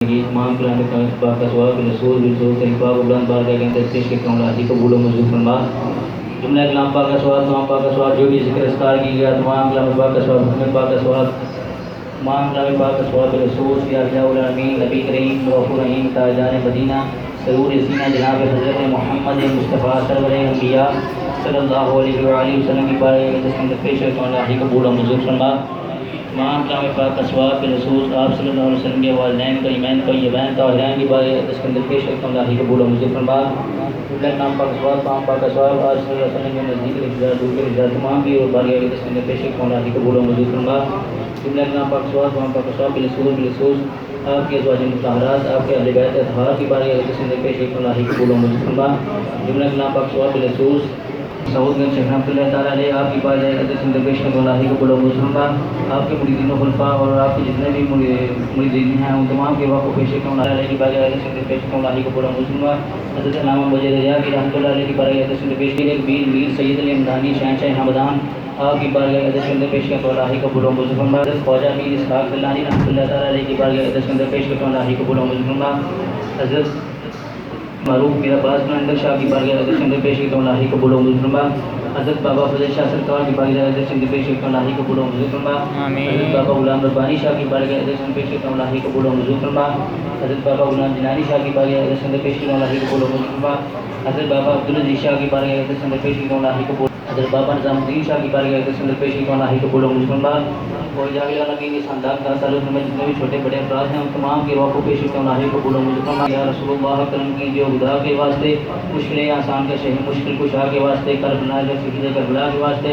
یہ تمام کلام پاک کا ثواب رسول بالرسول طریقہ کو بلند بار کے اندر پیش کرتا ہوں اللہ قبول و منظور فرما. جملہ کلام پاک کا ثواب تمام پاک کا ثواب جو بھی ذکر اذکار کی گیا تمام کلام پاک کا ثواب حکم پاک کا ثواب تمام کلام پاک کا ثواب رسول یا العالمین نبی کریم غفور رحیم تاجدار مدینہ سرور سینہ جناب حضرت محمد مصطفیٰ سرور انبیاء صلی اللہ علیہ وآلہ وسلم کی بارگاہ میں پیش کرتا ہوں اللہ قبول و منظور فرما. تمام کلام پاک کا ثواب رسول آپ صلی اللہ علیہ وسلم کے والدین کا ایمان کا یبین طاہرین کی بارگاہ اس کے اندر پیش کرتا ہوں اللہ قبول و منظور فرما. کلام پاک کا ثواب تمام پاک کا ثواب آپ صلی اللہ علیہ وسلم کے نزدیک رشتہ دور کے رشتہ تمام کی اور بارگاہ اس کے اندر پیش کرتا ہوں اللہ قبول و منظور فرما. کلام پاک کا ثواب تمام پاک کا ثواب رسول آپ کے ازواج مطہرات آپ کے اہل بیت اطہار کی بارگاہ اس کے اندر پیش کرتا ہوں اللہ قبول و منظور فرما. کلام پاک کا ثواب رسول سعود گنج شیخ رحمۃ اللہ تعالیٰ علیہ آپ کی بارگاہ قدس میں پیش کرتا ہوں اللہ قبول و منظور فرما. آپ کے مریدین و خلفاء اور آپ کے جتنے بھی مریدین ہیں ان تمام کے وقت کو پیش کرتا ہوں اللہ علیہ کی بارگاہ قدس میں پیش کرتا ہوں اللہ قبول و منظور فرما. حضرت علامہ وجہ رضا کی رحمۃ اللہ علیہ کی بارگاہ قدس میں پیش کیے میر سید علی ہمدانی شہنشاہ ہمدان آپ کی بارگاہ قدس میں پیش کرتا ہوں اللہ قبول و منظور فرما. حضرت خواجہ میر اسحاق گیلانی رحمۃ اللہ تعالیٰ علیہ کی بارگاہ قدس میں پیش کرتا ہوں اللہ قبول و منظور فرما. حضرت معروف میرا باز بلندر شاہ کی بارگاہ قدس میں پیش کرتا ہوں اللہ قبول و منظور فرما. حضرت بابا فضل شاہ سرکار کی بارگاہ قدس میں پیش کرتا ہوں اللہ قبول و منظور فرما. حضرت بابا غلام ربانی شاہ کی بارگاہ قدس میں پیش کرتا ہوں اللہ قبول و منظور فرما. حضرت بابا غلام جنانی شاہ کی بارگاہ قدس میں پیش کرتا ہوں اللہ قبول و منظور فرما. حضرت بابا عبدالعزیز شاہ کی بارگاہ قدس میں پیش کرتا ہوں اللہ قبول. حضرت بابا نظام الدین شاہ کی بارگاہ قدس میں پیش کرتا ہوں اللہ قبول و منظور فرما. اور جاوید نبی کے خاندان کا تعلق میں جتنے بھی چھوٹے بڑے افراد ہیں ان تمام کے روح کو پیش کرتا ہوں اللہ قبول و منظور فرما. یا رسول اللہ کرم کیجیے خدا کے واسطے مشکلیں آسان کا شہر مشکل کشا کے واسطے کربلا کے فکر کربلا کے واسطے